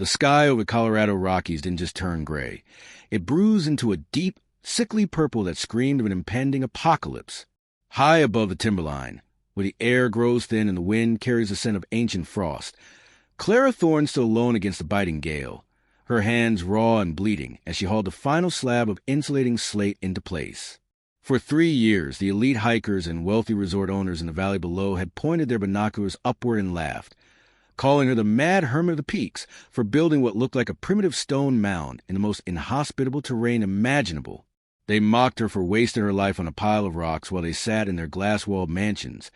The sky over Colorado Rockies didn't just turn gray. It bruised into a deep, sickly purple that screamed of an impending apocalypse. High above the timberline, where the air grows thin and the wind carries the scent of ancient frost, Clara Thorne stood alone against the biting gale, her hands raw and bleeding as she hauled the final slab of insulating slate into place. For 3 years, the elite hikers and wealthy resort owners in the valley below had pointed their binoculars upward and laughed, calling her the mad hermit of the peaks for building what looked like a primitive stone mound in the most inhospitable terrain imaginable. They mocked her for wasting her life on a pile of rocks while they sat in their glass-walled mansions.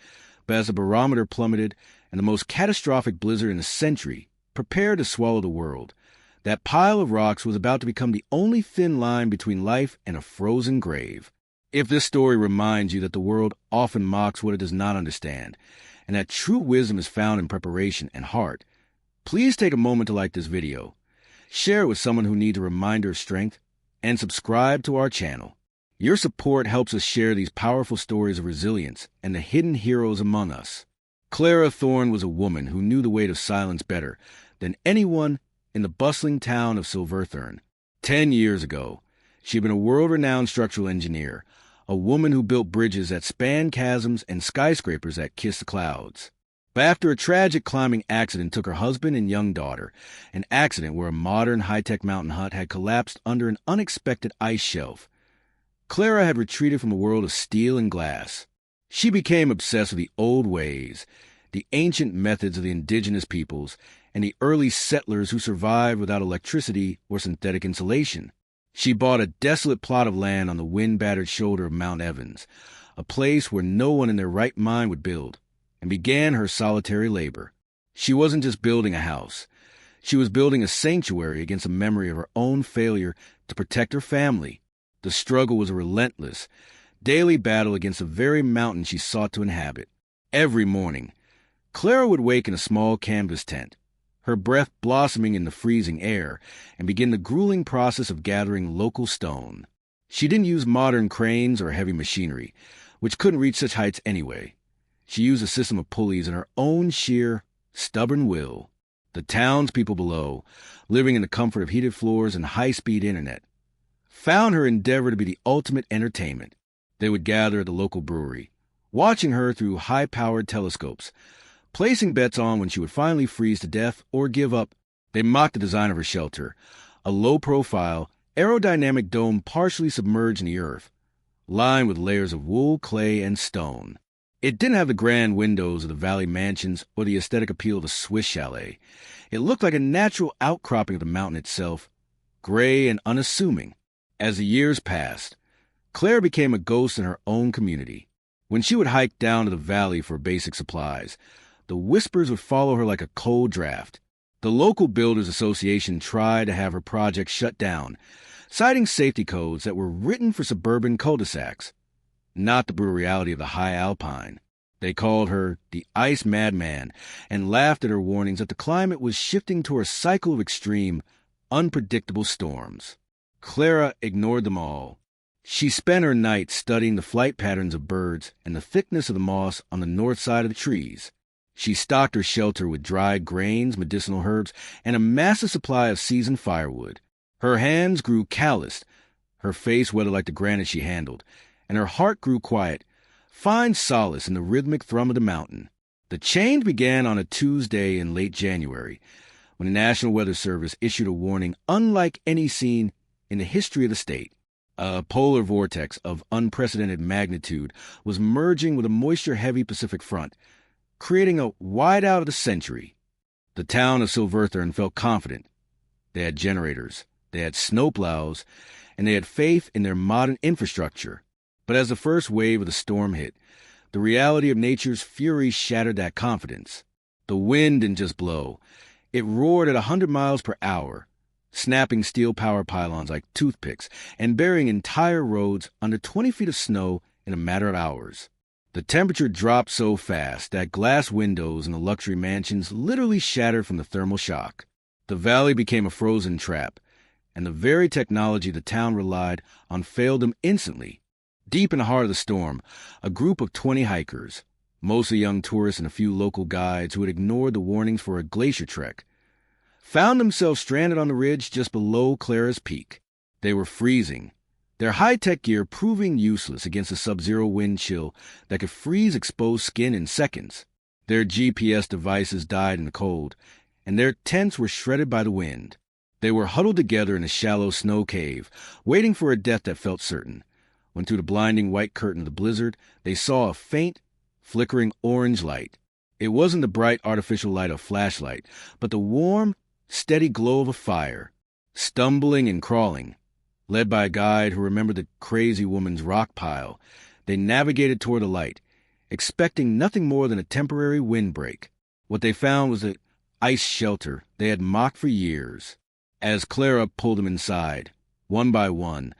But as the barometer plummeted and the most catastrophic blizzard in a century prepared to swallow the world, that pile of rocks was about to become the only thin line between life and a frozen grave. If this story reminds you that the world often mocks what it does not understand, and that true wisdom is found in preparation and heart, please take a moment to like this video, share it with someone who needs a reminder of strength, and subscribe to our channel. Your support helps us share these powerful stories of resilience and the hidden heroes among us. Clara Thorne was a woman who knew the weight of silence better than anyone in the bustling town of Silverthorne. 10 years ago, she had been a world-renowned structural engineer, a woman who built bridges that spanned chasms and skyscrapers that kissed the clouds. But after a tragic climbing accident took her husband and young daughter, an accident where a modern high-tech mountain hut had collapsed under an unexpected ice shelf, Clara had retreated from a world of steel and glass. She became obsessed with the old ways, the ancient methods of the indigenous peoples, and the early settlers who survived without electricity or synthetic insulation. She bought a desolate plot of land on the wind-battered shoulder of Mount Evans, a place where no one in their right mind would build, and began her solitary labor. She wasn't just building a house. She was building a sanctuary against the memory of her own failure to protect her family. The struggle was a relentless, daily battle against the very mountain she sought to inhabit. Every morning, Clara would wake in a small canvas tent, her breath blossoming in the freezing air, and begin the grueling process of gathering local stone. She didn't use modern cranes or heavy machinery, which couldn't reach such heights anyway. She used a system of pulleys and her own sheer, stubborn will. The townspeople below, living in the comfort of heated floors and high-speed internet, found her endeavor to be the ultimate entertainment. They would gather at the local brewery, watching her through high-powered telescopes, placing bets on when she would finally freeze to death or give up. They mocked the design of her shelter, a low-profile, aerodynamic dome partially submerged in the earth, lined with layers of wool, clay, and stone. It didn't have the grand windows of the valley mansions or the aesthetic appeal of a Swiss chalet. It looked like a natural outcropping of the mountain itself, gray and unassuming. As the years passed, Claire became a ghost in her own community. When she would hike down to the valley for basic supplies, the whispers would follow her like a cold draft. The local builders association tried to have her project shut down, citing safety codes that were written for suburban cul-de-sacs, not the brutal reality of the high alpine. They called her the ice madman and laughed at her warnings that the climate was shifting toward a cycle of extreme, unpredictable storms. Clara ignored them all. She spent her nights studying the flight patterns of birds and the thickness of the moss on the north side of the trees. She stocked her shelter with dried grains, medicinal herbs, and a massive supply of seasoned firewood. Her hands grew calloused, her face weathered like the granite she handled, and her heart grew quiet, find solace in the rhythmic thrum of the mountain. The change began on a Tuesday in late January, when the National Weather Service issued a warning unlike any seen in the history of the state. A polar vortex of unprecedented magnitude was merging with a moisture-heavy Pacific front, creating a whiteout of the century. The town of Silverthorne felt confident. They had generators, they had snowplows, and they had faith in their modern infrastructure. But as the first wave of the storm hit, the reality of nature's fury shattered that confidence. The wind didn't just blow. It roared at 100 miles per hour, snapping steel power pylons like toothpicks and burying entire roads under 20 feet of snow in a matter of hours. The temperature dropped so fast that glass windows in the luxury mansions literally shattered from the thermal shock. The valley became a frozen trap, and the very technology the town relied on failed them instantly. Deep in the heart of the storm, a group of 20 hikers, mostly young tourists and a few local guides who had ignored the warnings for a glacier trek, found themselves stranded on the ridge just below Clara's peak. They were freezing, their high-tech gear proving useless against a sub-zero wind chill that could freeze exposed skin in seconds. Their GPS devices died in the cold, and their tents were shredded by the wind. They were huddled together in a shallow snow cave, waiting for a death that felt certain, when through the blinding white curtain of the blizzard, they saw a faint, flickering orange light. It wasn't the bright artificial light of a flashlight, but the warm, steady glow of a fire. Stumbling and crawling, led by a guide who remembered the crazy woman's rock pile, they navigated toward the light, expecting nothing more than a temporary windbreak. What they found was the ice shelter they had mocked for years. As Clara pulled them inside, one by one,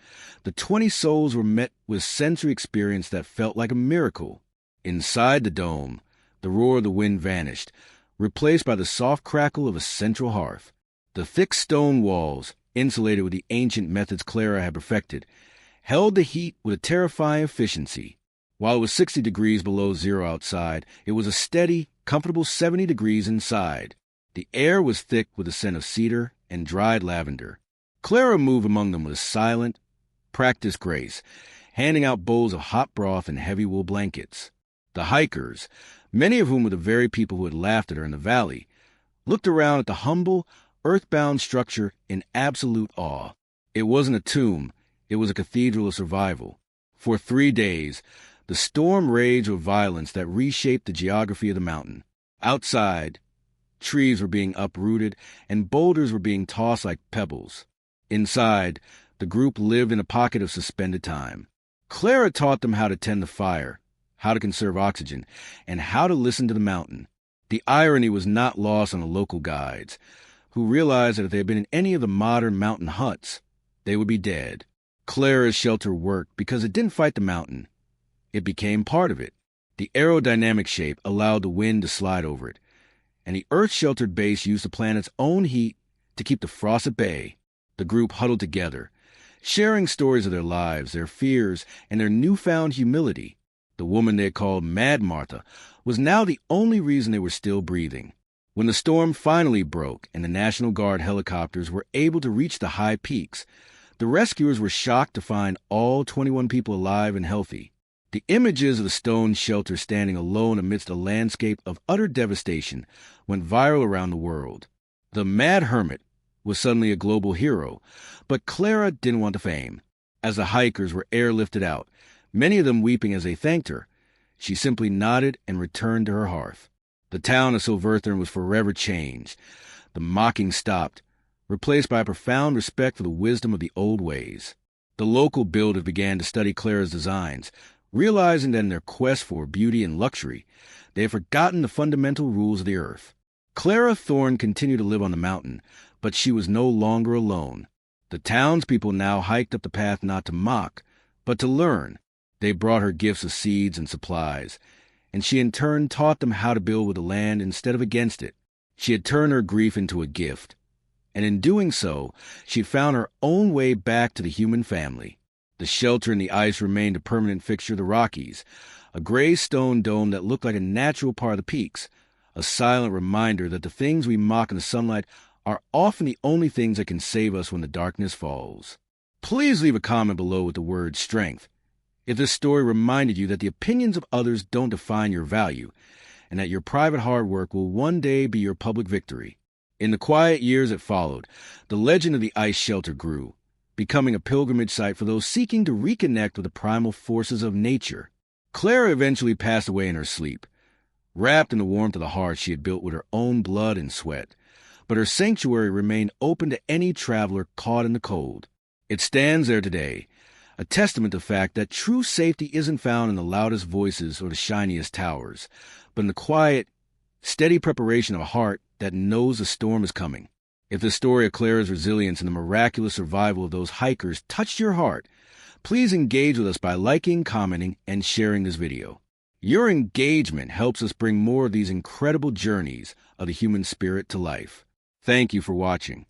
the 20 souls were met with sensory experience that felt like a miracle. Inside the dome, the roar of the wind vanished, replaced by the soft crackle of a central hearth. The thick stone walls, insulated with the ancient methods Clara had perfected, held the heat with a terrifying efficiency. While it was 60 degrees below zero outside, it was a steady, comfortable 70 degrees inside. The air was thick with the scent of cedar and dried lavender. Clara moved among them with a silent, practiced grace, handing out bowls of hot broth and heavy wool blankets. The hikers, many of whom were the very people who had laughed at her in the valley, looked around at the humble, earthbound structure in absolute awe. It wasn't a tomb, it was a cathedral of survival. For 3 days, the storm raged with violence that reshaped the geography of the mountain. Outside, trees were being uprooted and boulders were being tossed like pebbles. Inside, the group lived in a pocket of suspended time. Clara taught them how to tend the fire, how to conserve oxygen, and how to listen to the mountain. The irony was not lost on the local guides, who realized that if they had been in any of the modern mountain huts, they would be dead. Clara's shelter worked because it didn't fight the mountain. It became part of it. The aerodynamic shape allowed the wind to slide over it, and the Earth-sheltered base used the planet's own heat to keep the frost at bay. The group huddled together, sharing stories of their lives, their fears, and their newfound humility. The woman they had called Mad Martha was now the only reason they were still breathing. When the storm finally broke and the National Guard helicopters were able to reach the high peaks, the rescuers were shocked to find all 21 people alive and healthy. The images of the stone shelter standing alone amidst a landscape of utter devastation went viral around the world. The Mad Hermit was suddenly a global hero, but Clara didn't want the fame. As the hikers were airlifted out, many of them weeping as they thanked her, she simply nodded and returned to her hearth. The town of Silverthorne was forever changed. The mocking stopped, replaced by a profound respect for the wisdom of the old ways. The local builders began to study Clara's designs, realizing that in their quest for beauty and luxury, they had forgotten the fundamental rules of the earth. Clara Thorne continued to live on the mountain, but she was no longer alone. The townspeople now hiked up the path not to mock, but to learn. They brought her gifts of seeds and supplies, and she in turn taught them how to build with the land instead of against it. She had turned her grief into a gift, and in doing so, she had found her own way back to the human family. The shelter in the ice remained a permanent fixture of the Rockies, a gray stone dome that looked like a natural part of the peaks, a silent reminder that the things we mock in the sunlight are often the only things that can save us when the darkness falls. Please leave a comment below with the word strength if this story reminded you that the opinions of others don't define your value, and that your private hard work will one day be your public victory. In the quiet years that followed, the legend of the ice shelter grew, becoming a pilgrimage site for those seeking to reconnect with the primal forces of nature. Clara eventually passed away in her sleep, wrapped in the warmth of the hearth she had built with her own blood and sweat, but her sanctuary remained open to any traveler caught in the cold. It stands there today, a testament to the fact that true safety isn't found in the loudest voices or the shiniest towers, but in the quiet, steady preparation of a heart that knows the storm is coming. If the story of Clara's resilience and the miraculous survival of those hikers touched your heart, please engage with us by liking, commenting, and sharing this video. Your engagement helps us bring more of these incredible journeys of the human spirit to life. Thank you for watching.